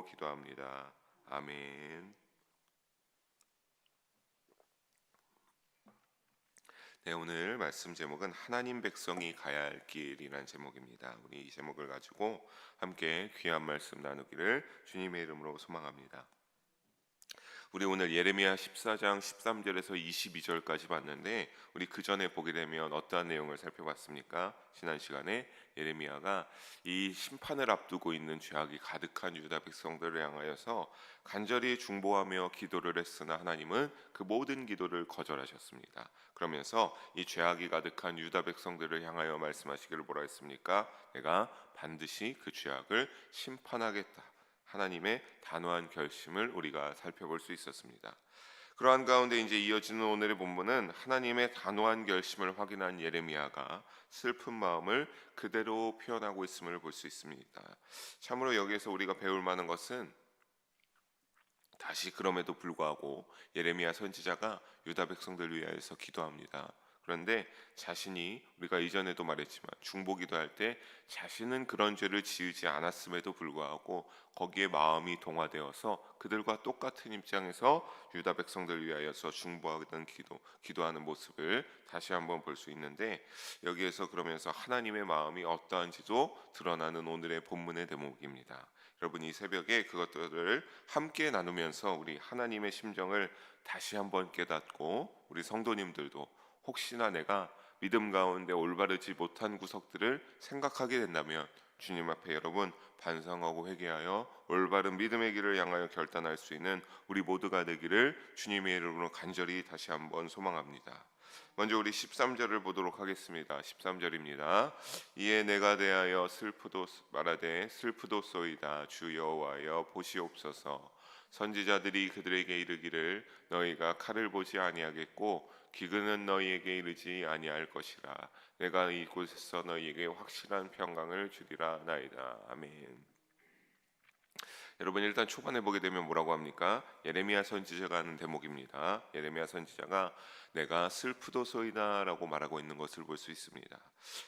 이름으로 기도합니다. 아멘. 네, 오늘 말씀 제목은 하나님 백성이 가야 할 길이라는 제목입니다. 우리 이 제목을 가지고 함께 귀한 말씀 나누기를 주님의 이름으로 소망합니다. 우리 오늘 예레미야 14장 13절에서 22절까지 봤는데, 우리 그 전에 보게 되면 어떠한 내용을 살펴봤습니까? 지난 시간에 예레미야가 이 심판을 앞두고 있는 죄악이 가득한 유다 백성들을 향하여서 간절히 중보하며 기도를 했으나 하나님은 그 모든 기도를 거절하셨습니다. 그러면서 이 죄악이 가득한 유다 백성들을 향하여 말씀하시기를 뭐라 했습니까? 내가 반드시 그 죄악을 심판하겠다. 하나님의 단호한 결심을 우리가 살펴볼 수 있었습니다. 그러한 가운데 이제 이어지는 오늘의 본문은 하나님의 단호한 결심을 확인한 예레미야가 슬픈 마음을 그대로 표현하고 있음을 볼 수 있습니다. 참으로 여기에서 우리가 배울 만한 것은, 다시 그럼에도 불구하고 예레미야 선지자가 유다 백성들을 위하여서 기도합니다. 그런데 자신이, 우리가 이전에도 말했지만 중보기도할 때 자신은 그런 죄를 지으지 않았음에도 불구하고 거기에 마음이 동화되어서 그들과 똑같은 입장에서 유다 백성들을 위하여서 중보하던 기도하는 모습을 다시 한번 볼 수 있는데, 여기에서 그러면서 하나님의 마음이 어떠한지도 드러나는 오늘의 본문의 대목입니다. 여러분, 이 새벽에 그것들을 함께 나누면서 우리 하나님의 심정을 다시 한번 깨닫고, 우리 성도님들도 혹시나 내가 믿음 가운데 올바르지 못한 구석들을 생각하게 된다면 주님 앞에 여러분 반성하고 회개하여 올바른 믿음의 길을 향하여 결단할 수 있는 우리 모두가 되기를 주님의 이름으로 간절히 다시 한번 소망합니다. 먼저 우리 13절을 보도록 하겠습니다. 13절입니다. 이에 내가 대하여 말하되 슬프도소이다. 주 여호와여 보시옵소서. 선지자들이 그들에게 이르기를 너희가 칼을 보지 아니하겠고 기근은 너희에게 이르지 아니할 것이라. 내가 이곳에서 너희에게 확실한 평강을 주리라 나이다. 아멘. 여러분, 일단 초반에 보게 되면 뭐라고 합니까? 예레미야 선지자가 하는 대목입니다. 예레미야 선지자가 내가 슬프도소이다 라고 말하고 있는 것을 볼 수 있습니다.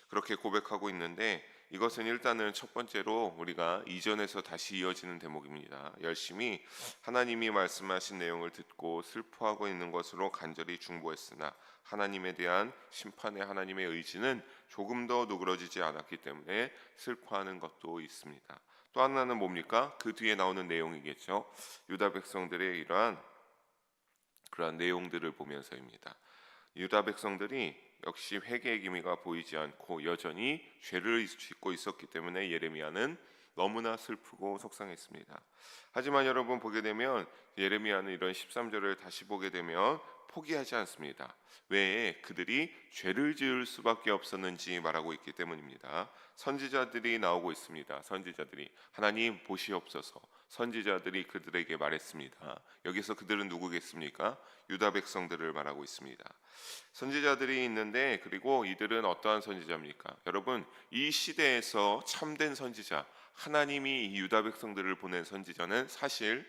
그렇게 고백하고 있는데, 이것은 일단은 첫 번째로 우리가 이전에서 다시 이어지는 대목입니다. 열심히 하나님이 말씀하신 내용을 듣고 슬퍼하고 있는 것으로 간절히 중보했으나 하나님에 대한 심판의 하나님의 의지는 조금 더 누그러지지 않았기 때문에 슬퍼하는 것도 있습니다. 또 하나는 뭡니까? 그 뒤에 나오는 내용이겠죠. 유다 백성들의 이러한 그러한 내용들을 보면서입니다. 유다 백성들이 역시 회개의 기미가 보이지 않고 여전히 죄를 짓고 있었기 때문에 예레미야는 너무나 슬프고 속상했습니다. 하지만 여러분 보게 되면 예레미야는 이런 13절을 다시 보게 되면 포기하지 않습니다. 왜? 그들이 죄를 지을 수밖에 없었는지 말하고 있기 때문입니다. 선지자들이 나오고 있습니다. 선지자들이 하나님 보시옵소서. 선지자들이 그들에게 말했습니다. 여기서 그들은 누구겠습니까? 유다 백성들을 말하고 있습니다. 선지자들이 있는데, 그리고 이들은 어떠한 선지자입니까? 여러분, 이 시대에서 참된 선지자, 하나님이 이 유다 백성들을 보낸 선지자는 사실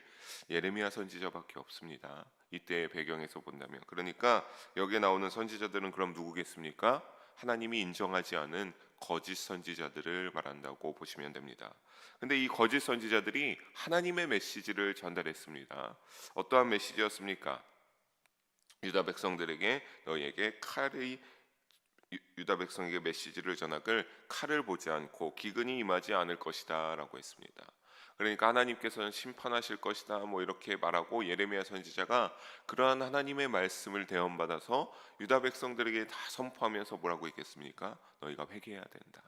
예레미야 선지자밖에 없습니다. 이때의 배경에서 본다면. 그러니까 여기에 나오는 선지자들은 그럼 누구겠습니까? 하나님이 인정하지 않은 거짓 선지자들을 말한다고 보시면 됩니다. 근데 이 거짓 선지자들이 하나님의 메시지를 전달했습니다. 어떠한 메시지였습니까? 유다 백성들에게 너희에게 유다 백성에게 메시지를 전하길 칼을 보지 않고 기근이 임하지 않을 것이다 라고 했습니다. 그러니까 하나님께서는 심판하실 것이다 이렇게 말하고, 예레미야 선지자가 그러한 하나님의 말씀을 대언받아서 유다 백성들에게 다 선포하면서 뭐라고 했겠습니까? 너희가 회개해야 된다.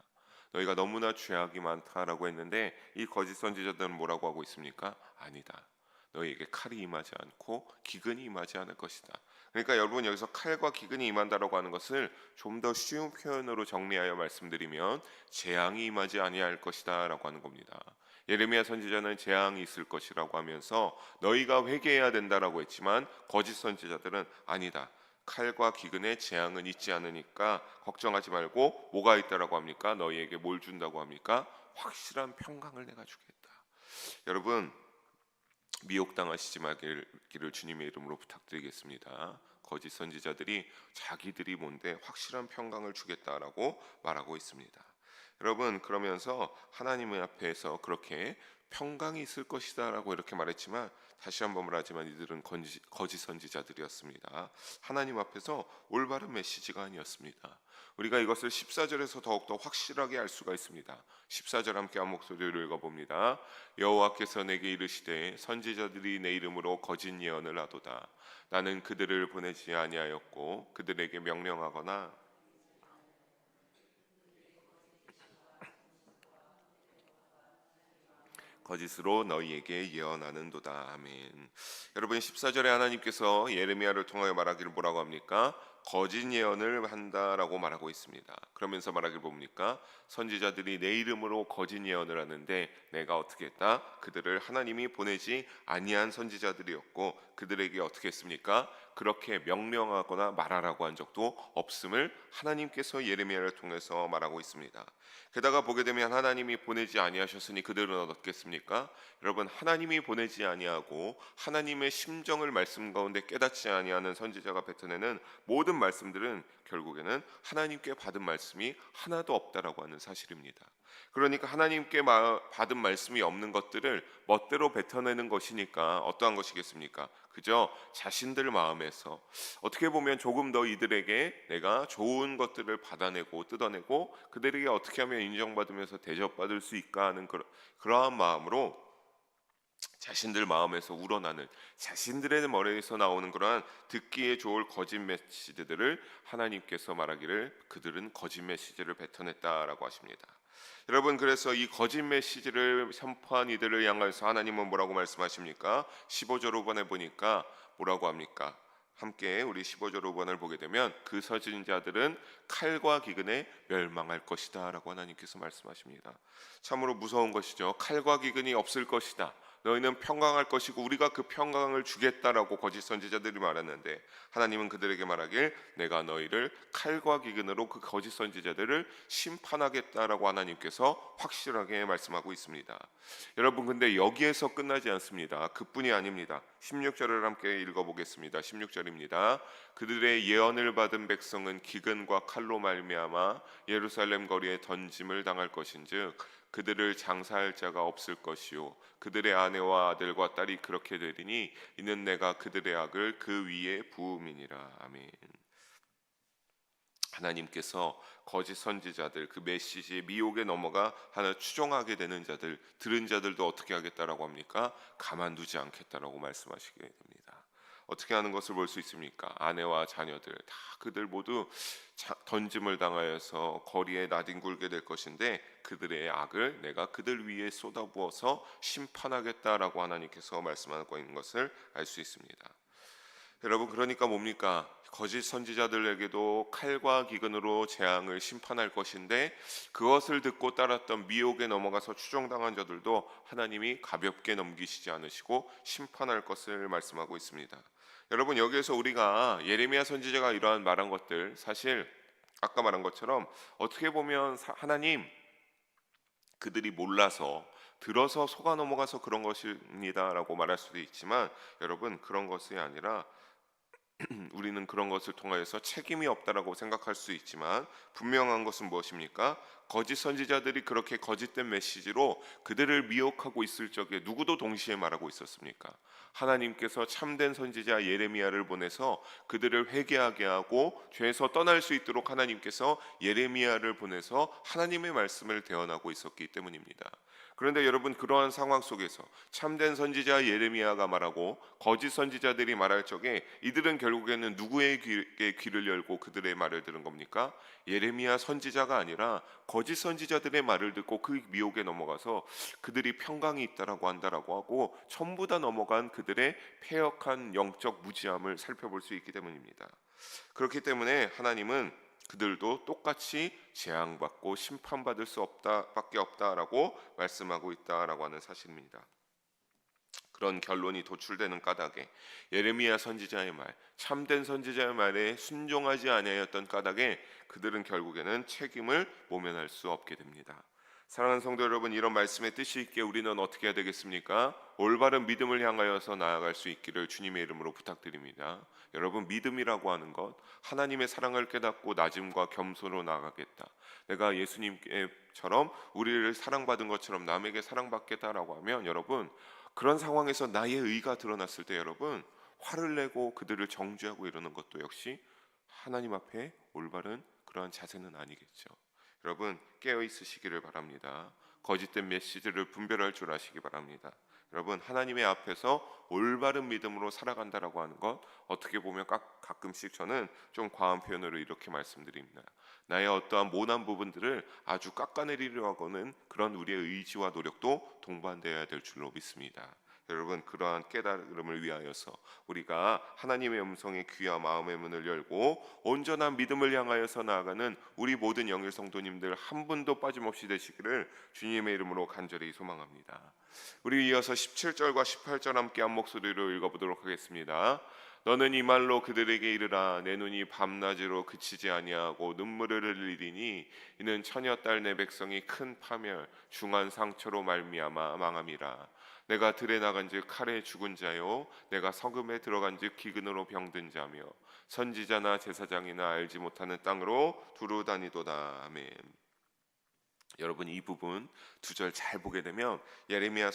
너희가 너무나 죄악이 많다라고 했는데, 이 거짓 선지자들은 뭐라고 하고 있습니까? 아니다. 너희에게 칼이 임하지 않고 기근이 임하지 않을 것이다. 그러니까 여러분, 여기서 칼과 기근이 임한다라고 하는 것을 좀 더 쉬운 표현으로 정리하여 말씀드리면 재앙이 임하지 아니할 것이다 라고 하는 겁니다. 예레미야 선지자는 재앙이 있을 것이라고 하면서 너희가 회개해야 된다라고 했지만, 거짓 선지자들은 아니다. 칼과 기근에 재앙은 있지 않으니까 걱정하지 말고 뭐가 있다라고 합니까? 너희에게 뭘 준다고 합니까? 확실한 평강을 내가 주겠다. 여러분, 미혹당하시지 말기를 주님의 이름으로 부탁드리겠습니다. 거짓 선지자들이 자기들이 뭔데 확실한 평강을 주겠다라고 말하고 있습니다. 여러분, 그러면서 하나님의 앞에서 그렇게 평강이 있을 것이다라고 이렇게 말했지만, 다시 한번 말하지만 이들은 거짓 선지자들이었습니다. 하나님 앞에서 올바른 메시지가 아니었습니다. 우리가 이것을 14절에서 더욱더 확실하게 알 수가 있습니다. 14절 함께 한 목소리로 읽어봅니다. 여호와께서 내게 이르시되 선지자들이 내 이름으로 거짓 예언을 하도다. 나는 그들을 보내지 아니하였고 그들에게 명령하거나 거짓으로 너희에게 예언하는도다. 아멘. 여러분, 14절에 하나님께서 예레미야를 통하여 말하기를 뭐라고 합니까? 거짓 예언을 한다라고 말하고 있습니다. 그러면서 말하기를 뭡니까? 선지자들이 내 이름으로 거짓 예언을 하는데 내가 어떻게 했다? 그들을 하나님이 보내지 아니한 선지자들이었고 그들에게 어떻게 했습니까? 그렇게 명령하거나 말하라고 한 적도 없음을 하나님께서 예레미야를 통해서 말하고 있습니다. 게다가 보게 되면 하나님이 보내지 아니하셨으니 그들은 어떻겠습니까? 여러분, 하나님이 보내지 아니하고 하나님의 심정을 말씀 가운데 깨닫지 아니하는 선지자가 뱉어내는 모든 말씀들은 결국에는 하나님께 받은 말씀이 하나도 없다라고 하는 사실입니다. 그러니까 하나님께 받은 말씀이 없는 것들을 멋대로 뱉어내는 것이니까 어떠한 것이겠습니까? 그저 자신들 마음에서 어떻게 보면 조금 더 이들에게 내가 좋은 것들을 받아내고 뜯어내고 그들에게 어떻게 하면 인정받으면서 대접받을 수 있까 하는 그러한 마음으로 자신들 마음에서 우러나는, 자신들의 머리에서 나오는 그러한 듣기에 좋을 거짓 메시지들을 하나님께서 말하기를 그들은 거짓 메시지를 뱉어냈다라고 하십니다. 여러분, 그래서 이 거짓 메시지를 선포한 이들을 향해서 하나님은 뭐라고 말씀하십니까? 15절 후반에 보니까 뭐라고 합니까? 함께 우리 15절 후반을 보게 되면 그 선지자들은 칼과 기근에 멸망할 것이다 라고 하나님께서 말씀하십니다. 참으로 무서운 것이죠. 칼과 기근이 없을 것이다, 너희는 평강할 것이고 우리가 그 평강을 주겠다라고 거짓 선지자들이 말했는데, 하나님은 그들에게 말하길 내가 너희를 칼과 기근으로 그 거짓 선지자들을 심판하겠다라고 하나님께서 확실하게 말씀하고 있습니다. 여러분, 근데 여기에서 끝나지 않습니다. 그뿐이 아닙니다. 16절을 함께 읽어보겠습니다. 16절입니다. 그들의 예언을 받은 백성은 기근과 칼로 말미암아 예루살렘 거리에 던짐을 당할 것인즉 그들을 장사할 자가 없을 것이요 그들의 아내와 아들과 딸이 그렇게 되리니 이는 내가 그들의 악을 그 위에 부음이니라. 아멘. 하나님께서 거짓 선지자들, 그 메시지의 미혹에 넘어가 하나 추종하게 되는 자들, 들은 자들도 어떻게 하겠다라고 합니까? 가만두지 않겠다라고 말씀하시게 됩니다. 어떻게 하는 것을 볼 수 있습니까? 아내와 자녀들 다 그들 모두 던짐을 당하여서 거리에 나뒹굴게 될 것인데 그들의 악을 내가 그들 위에 쏟아부어서 심판하겠다라고 하나님께서 말씀하고 있는 것을 알 수 있습니다. 여러분, 그러니까 뭡니까? 거짓 선지자들에게도 칼과 기근으로 재앙을 심판할 것인데 그것을 듣고 따랐던 미혹에 넘어가서 추종당한 자들도 하나님이 가볍게 넘기시지 않으시고 심판할 것을 말씀하고 있습니다. 여러분, 여기에서 우리가 예레미야 선지자가 이러한 말한 것들, 사실 아까 말한 것처럼 어떻게 보면 하나님 그들이 몰라서 들어서 속아 넘어가서 그런 것입니다라고 말할 수도 있지만, 여러분, 그런 것이 아니라 우리는 그런 것을 통하여서 책임이 없다라고 생각할 수 있지만 분명한 것은 무엇입니까? 거짓 선지자들이 그렇게 거짓된 메시지로 그들을 미혹하고 있을 적에 누구도 동시에 말하고 있었습니까? 하나님께서 참된 선지자 예레미야를 보내서 그들을 회개하게 하고 죄에서 떠날 수 있도록 하나님께서 예레미야를 보내서 하나님의 말씀을 대언하고 있었기 때문입니다. 그런데 여러분, 그러한 상황 속에서 참된 선지자 예레미야가 말하고 거짓 선지자들이 말할 적에 이들은 결국에는 누구에게 귀를 열고 그들의 말을 들은 겁니까? 예레미야 선지자가 아니라 거짓 선지자들의 말을 듣고 그 미혹에 넘어가서 그들이 평강이 있다라고 한다라고 하고 전부 다 넘어간 그들의 패역한 영적 무지함을 살펴볼 수 있기 때문입니다. 그렇기 때문에 하나님은 그들도 똑같이 재앙받고 심판받을 수 없다밖에 없다라고 말씀하고 있다라고 하는 사실입니다. 그런 결론이 도출되는 까닭에 예레미야 선지자의 말, 참된 선지자의 말에 순종하지 아니하였던 까닭에 그들은 결국에는 책임을 모면할 수 없게 됩니다. 사랑하는 성도 여러분, 이런 말씀의 뜻이 있게 우리는 어떻게 해야 되겠습니까? 올바른 믿음을 향하여서 나아갈 수 있기를 주님의 이름으로 부탁드립니다. 여러분, 믿음이라고 하는 것, 하나님의 사랑을 깨닫고 낮음과 겸손으로 나아가겠다, 내가 예수님처럼 우리를 사랑받은 것처럼 남에게 사랑받겠다라고 하면 여러분, 그런 상황에서 나의 의가 드러났을 때 여러분, 화를 내고 그들을 정죄하고 이러는 것도 역시 하나님 앞에 올바른 그러한 자세는 아니겠죠. 여러분, 깨어 있으시기를 바랍니다. 거짓된 메시지를 분별할 줄 아시기 바랍니다. 여러분, 하나님의 앞에서 올바른 믿음으로 살아간다라고 하는 것, 어떻게 보면 가끔씩 저는 좀 과한 표현으로 이렇게 말씀드립니다. 나의 어떠한 모난 부분들을 아주 깎아내리려 하고는 그런 우리의 의지와 노력도 동반되어야 될 줄로 믿습니다. 여러분, 그러한 깨달음을 위하여서 우리가 하나님의 음성에 귀와 마음의 문을 열고 온전한 믿음을 향하여서 나아가는 우리 모든 영일 성도님들 한 분도 빠짐없이 되시기를 주님의 이름으로 간절히 소망합니다. 우리 이어서 17절과 18절 함께 한 목소리로 읽어보도록 하겠습니다. 너는 이 말로 그들에게 이르라. 내 눈이 밤낮으로 그치지 아니하고 눈물을 흘리리니 이는 처녀딸 내 백성이 큰 파멸 중한 상처로 말미암아 망함이라. 내가 들에 나간즉 칼에 죽은 자요 내가 성읍에 들어간즉 기근으로 병든 자며 선지자나 제사장이나 알지 못하는 땅으로 두루 다니도다. 아멘. 여러분, 이 부분 두 절 잘 보게 되면 예레미야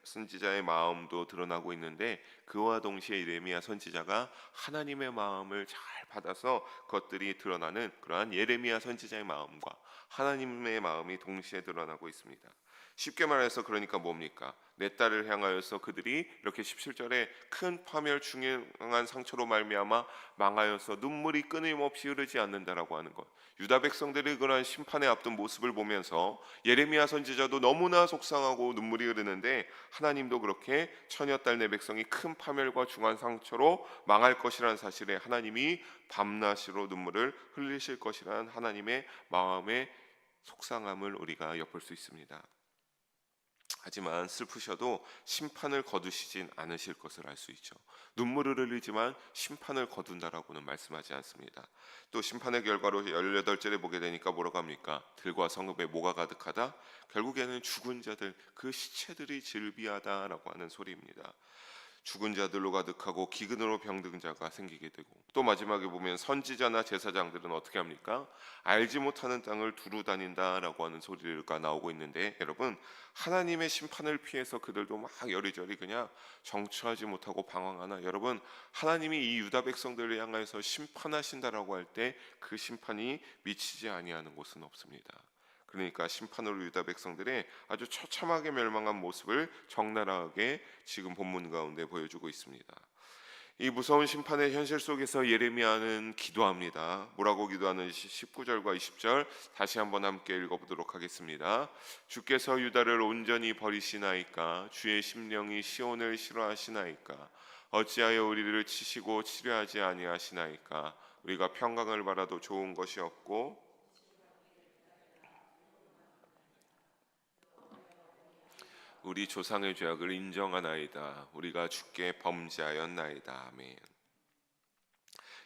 선지자의 마음도 드러나고 있는데, 그와 동시에 예레미야 선지자가 하나님의 마음을 잘 받아서 그것들이 드러나는 그러한 예레미야 선지자의 마음과 하나님의 마음이 동시에 드러나고 있습니다. 쉽게 말해서 그러니까 뭡니까? 내 딸을 향하여서 그들이 이렇게 17절에 큰 파멸 중요한 상처로 말미암아 망하여서 눈물이 끊임없이 흐르지 않는다라고 하는 것, 유다 백성들의 그러한 심판에 앞둔 모습을 보면서 예레미야 선지자도 너무나 속상하고 눈물이 흐르는데, 하나님도 그렇게 처녀딸 내 백성이 큰 파멸과 중한 상처로 망할 것이라는 사실에 하나님이 밤낮으로 눈물을 흘리실 것이라는 하나님의 마음의 속상함을 우리가 엿볼 수 있습니다. 하지만 슬프셔도 심판을 거두시진 않으실 것을 알 수 있죠. 눈물을 흘리지만 심판을 거둔다라고는 말씀하지 않습니다. 또 심판의 결과로 18절에 보게 되니까 뭐라고 합니까? 들과 성읍에 뭐가 가득하다? 결국에는 죽은 자들, 그 시체들이 즐비하다라고 하는 소리입니다. 죽은 자들로 가득하고 기근으로 병든 자가 생기게 되고, 또 마지막에 보면 선지자나 제사장들은 어떻게 합니까? 알지 못하는 땅을 두루 다닌다라고 하는 소리가 나오고 있는데, 여러분, 하나님의 심판을 피해서 그들도 막 여리저리 그냥 정처하지 못하고 방황하나, 여러분, 하나님이 이 유다 백성들을 향해서 심판하신다라고 할 때 그 심판이 미치지 아니하는 곳은 없습니다. 그러니까 심판으로 유다 백성들의 아주 처참하게 멸망한 모습을 적나라하게 지금 본문 가운데 보여주고 있습니다. 이 무서운 심판의 현실 속에서 예레미야는 기도합니다. 뭐라고 기도하는지 19절과 20절 다시 한번 함께 읽어보도록 하겠습니다. 주께서 유다를 온전히 버리시나이까? 주의 심령이 시온을 싫어하시나이까? 어찌하여 우리를 치시고 치료하지 아니하시나이까? 우리가 평강을 바라도 좋은 것이 없고 우리 조상의 죄악을 인정하나이다. 우리가 주께 범죄하였나이다. 아멘.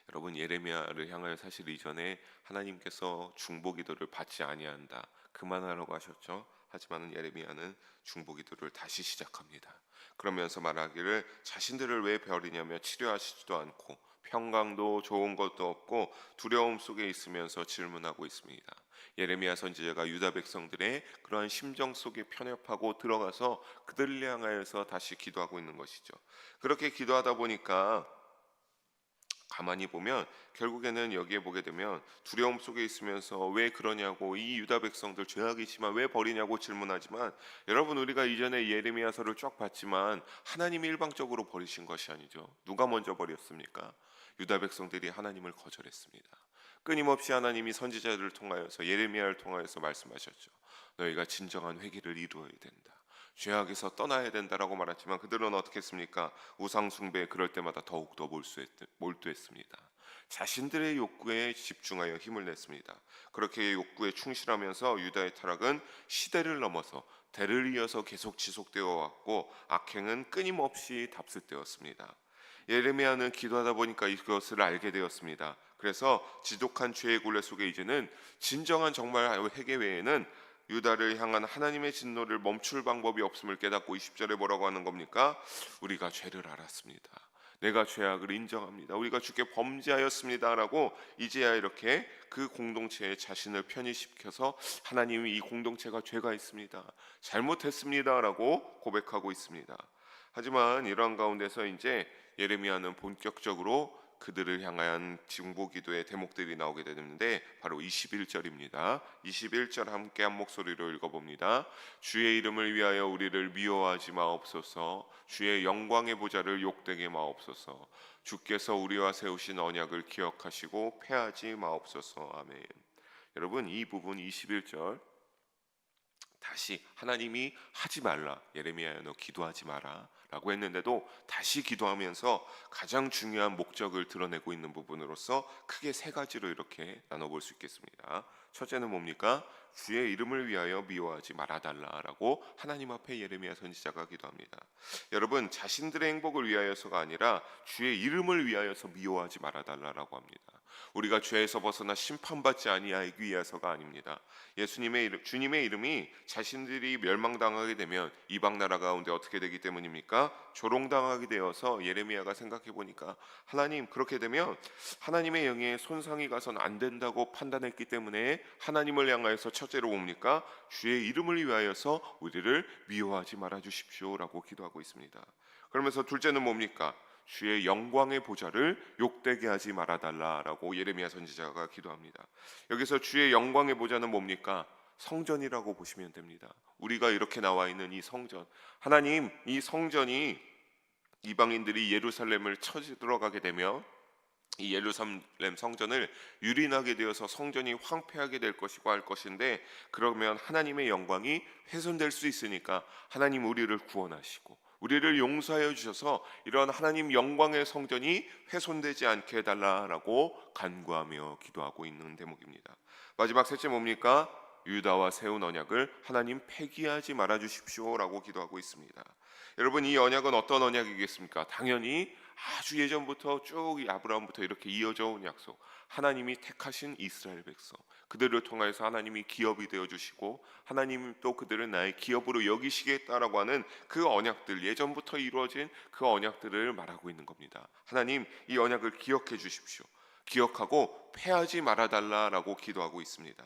여러분, 예레미야를 향하여 사실 이전에 하나님께서 중보기도를 받지 아니한다, 그만하라고 하셨죠. 하지만 예레미야는 중보기도를 다시 시작합니다. 그러면서 말하기를 자신들을 왜 버리냐며 치료하시지도 않고 평강도 좋은 것도 없고 두려움 속에 있으면서 질문하고 있습니다. 예레미야 선지자가 유다 백성들의 그러한 심정 속에 편협하고 들어가서 그들을 향하여서 다시 기도하고 있는 것이죠. 그렇게 기도하다 보니까 가만히 보면 결국에는 여기에 보게 되면 두려움 속에 있으면서 왜 그러냐고, 이 유다 백성들 죄악이지만 왜 버리냐고 질문하지만, 여러분, 우리가 이전에 예레미야서를 쭉 봤지만 하나님이 일방적으로 버리신 것이 아니죠. 누가 먼저 버렸습니까? 유다 백성들이 하나님을 거절했습니다. 끊임없이 하나님이 선지자들을 통하여서 예레미야를 통하여서 말씀하셨죠. 너희가 진정한 회개를 이루어야 된다, 죄악에서 떠나야 된다라고 말했지만 그들은 어떻게 했습니까? 우상 숭배에 그럴 때마다 더욱더 몰두했습니다. 자신들의 욕구에 집중하여 힘을 냈습니다. 그렇게 욕구에 충실하면서 유다의 타락은 시대를 넘어서 대를 이어서 계속 지속되어 왔고 악행은 끊임없이 답습되었습니다. 예레미야는 기도하다 보니까 이것을 알게 되었습니다. 그래서 지독한 죄의 굴레 속에 이제는 진정한 정말 회개 외에는 유다를 향한 하나님의 진노를 멈출 방법이 없음을 깨닫고 20절에 뭐라고 하는 겁니까? 우리가 죄를 알았습니다. 내가 죄악을 인정합니다. 우리가 주께 범죄하였습니다라고 이제야 이렇게 그 공동체에 자신을 편입시켜서 하나님이 이 공동체가 죄가 있습니다, 잘못했습니다라고 고백하고 있습니다. 하지만 이러한 가운데서 이제 예레미야는 본격적으로 그들을 향한 중보기도의 대목들이 나오게 되는데 바로 21절입니다. 21절 함께 한 목소리로 읽어봅니다. 주의 이름을 위하여 우리를 미워하지 마옵소서. 주의 영광의 보좌를 욕되게 마옵소서. 주께서 우리와 세우신 언약을 기억하시고 패하지 마옵소서. 아멘. 여러분, 이 부분 21절 다시 하나님이 하지 말라, 예레미야야 너 기도하지 마라 라고 했는데도 다시 기도하면서 가장 중요한 목적을 드러내고 있는 부분으로서 크게 세 가지로 이렇게 나눠볼 수 있겠습니다. 첫째는 뭡니까? 주의 이름을 위하여 미워하지 말아달라라고 하나님 앞에 예레미야 선지자가 기도합니다. 여러분, 자신들의 행복을 위하여서가 아니라 주의 이름을 위하여서 미워하지 말아달라라고 합니다. 우리가 죄에서 벗어나 심판받지 아니하기 위해서가 아닙니다. 주님의 이름이 자신들이 멸망당하게 되면 이방 나라 가운데 어떻게 되기 때문입니까? 조롱당하게 되어서 예레미야가 생각해 보니까 하나님, 그렇게 되면 하나님의 영에 손상이 가서는 안 된다고 판단했기 때문에 하나님을 향하여서 첫째로 뭡니까? 주의 이름을 위하여서 우리를 미워하지 말아 주십시오라고 기도하고 있습니다. 그러면서 둘째는 뭡니까? 주의 영광의 보좌를 욕되게 하지 말아달라라고 예레미야 선지자가 기도합니다. 여기서 주의 영광의 보좌는 뭡니까? 성전이라고 보시면 됩니다. 우리가 이렇게 나와 있는 이 성전, 하나님, 이 성전이 이방인들이 예루살렘을 쳐들어가게 되면 이 예루살렘 성전을 유린하게 되어서 성전이 황폐하게 될 것이고 할 것인데, 그러면 하나님의 영광이 훼손될 수 있으니까 하나님 우리를 구원하시고 우리를 용서하여 주셔서 이런 하나님 영광의 성전이 훼손되지 않게 해달라라고 간구하며 기도하고 있는 대목입니다. 마지막 셋째 뭡니까? 유다와 세운 언약을 하나님 폐기하지 말아 주십시오라고 기도하고 있습니다. 여러분, 이 언약은 어떤 언약이겠습니까? 당연히 아주 예전부터 쭉 아브라함부터 이렇게 이어져 온 약속, 하나님이 택하신 이스라엘 백성, 그들을 통해서 하나님이 기업이 되어주시고 하나님 또 그들을 나의 기업으로 여기시겠다라고 하는 그 언약들, 예전부터 이루어진 그 언약들을 말하고 있는 겁니다. 하나님, 이 언약을 기억해 주십시오. 기억하고 패하지 말아달라라고 기도하고 있습니다.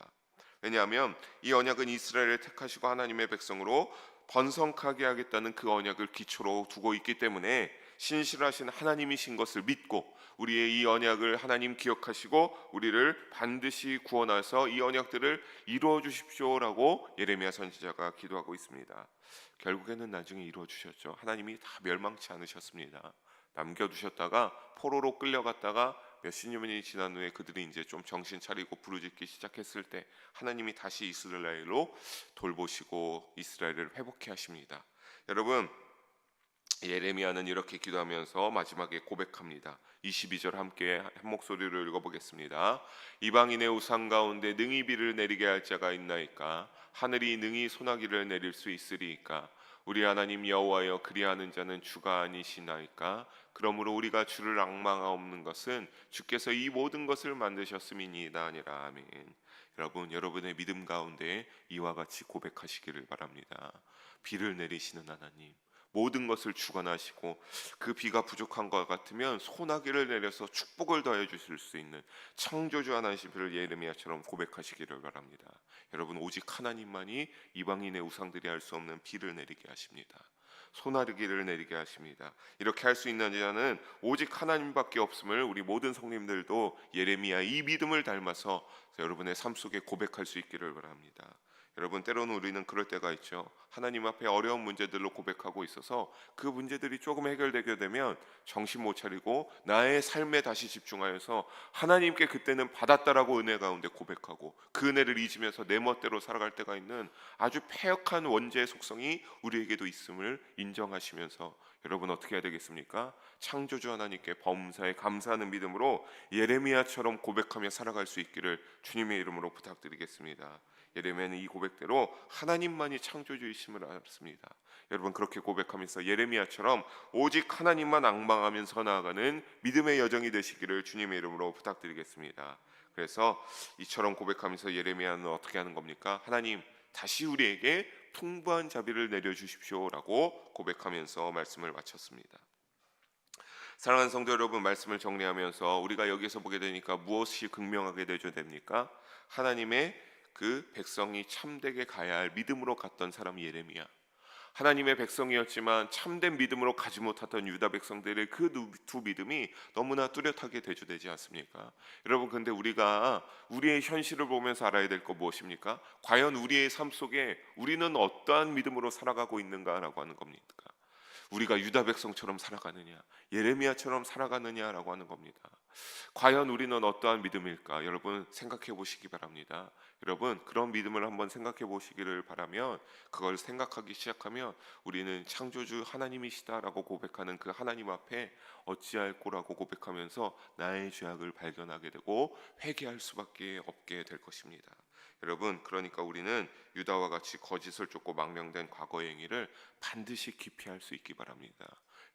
왜냐하면 이 언약은 이스라엘을 택하시고 하나님의 백성으로 번성하게 하겠다는 그 언약을 기초로 두고 있기 때문에 신실하신 하나님이신 것을 믿고 우리의 이 언약을 하나님 기억하시고 우리를 반드시 구원하셔서 이 언약들을 이루어 주십시오라고 예레미야 선지자가 기도하고 있습니다. 결국에는 나중에 이루어 주셨죠. 하나님이 다 멸망치 않으셨습니다. 남겨두셨다가 포로로 끌려갔다가 몇십 년이 지난 후에 그들이 이제 좀 정신 차리고 부르짖기 시작했을 때 하나님이 다시 이스라엘로 돌보시고 이스라엘을 회복해 하십니다. 여러분, 예레미야는 이렇게 기도하면서 마지막에 고백합니다. 22절 함께 한 목소리로 읽어보겠습니다. 이방인의 우상 가운데 능히 비를 내리게 할 자가 있나이까? 하늘이 능히 소나기를 내릴 수 있으리이까? 우리 하나님 여호와여, 그리하는 자는 주가 아니시나이까? 그러므로 우리가 주를 앙망하옵는 것은 주께서 이 모든 것을 만드셨음이니이다 아니라. 아멘. 여러분, 여러분의 믿음 가운데 이와 같이 고백하시기를 바랍니다. 비를 내리시는 하나님, 모든 것을 주관하시고 그 비가 부족한 것 같으면 소나기를 내려서 축복을 더해 주실 수 있는 창조주 하나님을 예레미야처럼 고백하시기를 바랍니다. 여러분, 오직 하나님만이 이방인의 우상들이 할 수 없는 비를 내리게 하십니다. 소나기를 내리게 하십니다. 이렇게 할 수 있는 자는 오직 하나님밖에 없음을 우리 모든 성님들도 예레미야 이 믿음을 닮아서 여러분의 삶 속에 고백할 수 있기를 바랍니다. 여러분, 때로는 우리는 그럴 때가 있죠. 하나님 앞에 어려운 문제들로 고백하고 있어서 그 문제들이 조금 해결되게 되면 정신 못 차리고 나의 삶에 다시 집중하여서 하나님께 그때는 받았다라고 은혜 가운데 고백하고 그 은혜를 잊으면서 내 멋대로 살아갈 때가 있는 아주 패역한 원죄의 속성이 우리에게도 있음을 인정하시면서 여러분 어떻게 해야 되겠습니까? 창조주 하나님께 범사에 감사하는 믿음으로 예레미야처럼 고백하며 살아갈 수 있기를 주님의 이름으로 부탁드리겠습니다. 예레미야는 이 고백대로 하나님만이 창조주이심을 알았습니다. 여러분, 그렇게 고백하면서 예레미야처럼 오직 하나님만 앙망하면서 나아가는 믿음의 여정이 되시기를 주님의 이름으로 부탁드리겠습니다. 그래서 이처럼 고백하면서 예레미야는 어떻게 하는 겁니까? 하나님, 다시 우리에게 풍부한 자비를 내려주십시오라고 고백하면서 말씀을 마쳤습니다. 사랑하는 성도 여러분, 말씀을 정리하면서 우리가 여기서 보게 되니까 무엇이 극명하게 되죠 됩니까? 하나님의 그 백성이 참되게 가야 할 믿음으로 갔던 사람이 예레미야. 하나님의 백성이었지만 참된 믿음으로 가지 못했던 유다 백성들의 그 두 믿음이 너무나 뚜렷하게 대조되지 않습니까? 여러분, 근데 우리가 우리의 현실을 보면서 알아야 될 거 무엇입니까? 과연 우리의 삶 속에 우리는 어떠한 믿음으로 살아가고 있는가라고 하는 겁니까? 우리가 유다 백성처럼 살아가느냐, 예레미야처럼 살아가느냐라고 하는 겁니다. 과연 우리는 어떠한 믿음일까? 여러분, 생각해 보시기 바랍니다. 여러분, 그런 믿음을 한번 생각해 보시기를 바라면, 그걸 생각하기 시작하면 우리는 창조주 하나님이시다라고 고백하는 그 하나님 앞에 어찌할 꼬라고 고백하면서 나의 죄악을 발견하게 되고 회개할 수밖에 없게 될 것입니다. 여러분, 그러니까 우리는 유다와 같이 거짓을 쫓고 망령된 과거의 행위를 반드시 기피할 수 있기 바랍니다.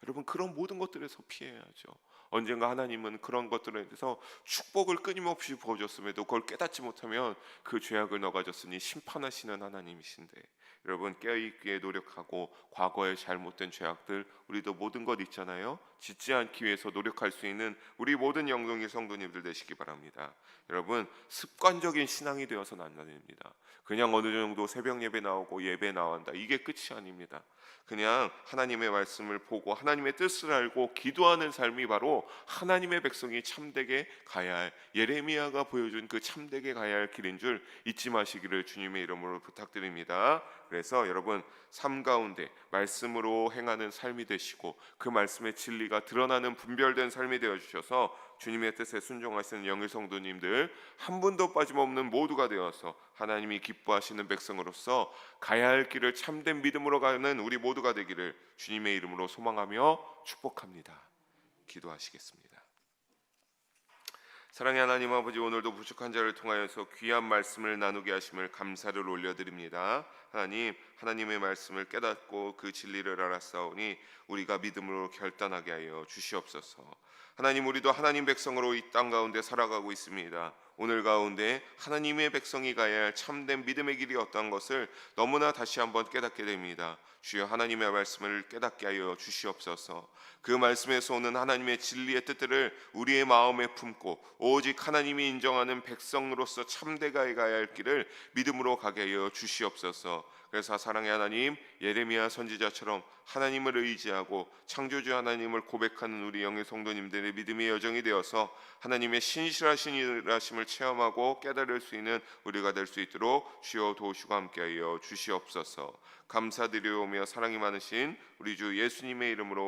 여러분, 그런 모든 것들에서 피해야죠. 언젠가 하나님은 그런 것들에 대해서 축복을 끊임없이 부어줬음에도 그걸 깨닫지 못하면 그 죄악을 넣어가졌으니 심판하시는 하나님이신데, 여러분, 깨어있기에 노력하고 과거의 잘못된 죄악들, 우리도 모든 것 있잖아요. 짓지 않기 위해서 노력할 수 있는 우리 모든 영성의 성도님들 되시기 바랍니다. 여러분, 습관적인 신앙이 되어서는 안 됩니다. 그냥 어느 정도 새벽 예배 나오고 예배 나온다, 이게 끝이 아닙니다. 그냥 하나님의 말씀을 보고 하나님의 뜻을 알고 기도하는 삶이 바로 하나님의 백성이 참되게 가야 할, 예레미야가 보여준 그 참되게 가야 할 길인 줄 잊지 마시기를 주님의 이름으로 부탁드립니다. 그래서 여러분, 삶 가운데 말씀으로 행하는 삶이 되시고 그 말씀의 진리가 드러나는 분별된 삶이 되어 주셔서 주님의 뜻에 순종하시는 영의 성도님들 한 분도 빠짐없는 모두가 되어서 하나님이 기뻐하시는 백성으로서 가야 할 길을 참된 믿음으로 가는 우리 모두가 되기를 주님의 이름으로 소망하며 축복합니다. 기도하시겠습니다. 사랑의 하나님 아버지, 오늘도 부족한 자를 통하여서 귀한 말씀을 나누게 하심을 감사를 올려드립니다. 하나님의 말씀을 깨닫고 그 진리를 알았사오니 우리가 믿음으로 결단하게 하여 주시옵소서. 하나님, 우리도 하나님 백성으로 이 땅 가운데 살아가고 있습니다. 오늘 가운데 하나님의 백성이 가야 할 참된 믿음의 길이 어떤 것을 너무나 다시 한번 깨닫게 됩니다. 주여, 하나님의 말씀을 깨닫게 하여 주시옵소서. 그 말씀에서 오는 하나님의 진리의 뜻들을 우리의 마음에 품고 오직 하나님이 인정하는 백성으로서 참되게 가야 할 길을 믿음으로 가게 하여 주시옵소서. 그래서 사랑의 하나님, 예레미야 선지자처럼 하나님을 의지하고 창조주 하나님을 고백하는 우리 영의 성도님들의 믿음의 여정이 되어서 하나님의 신실하신 일하심을 체험하고 깨달을 수 있는 우리가 될 수 있도록 주여 도우시고 함께하여 주시옵소서. 감사드리오며 사랑이 많으신 우리 주 예수님의 이름으로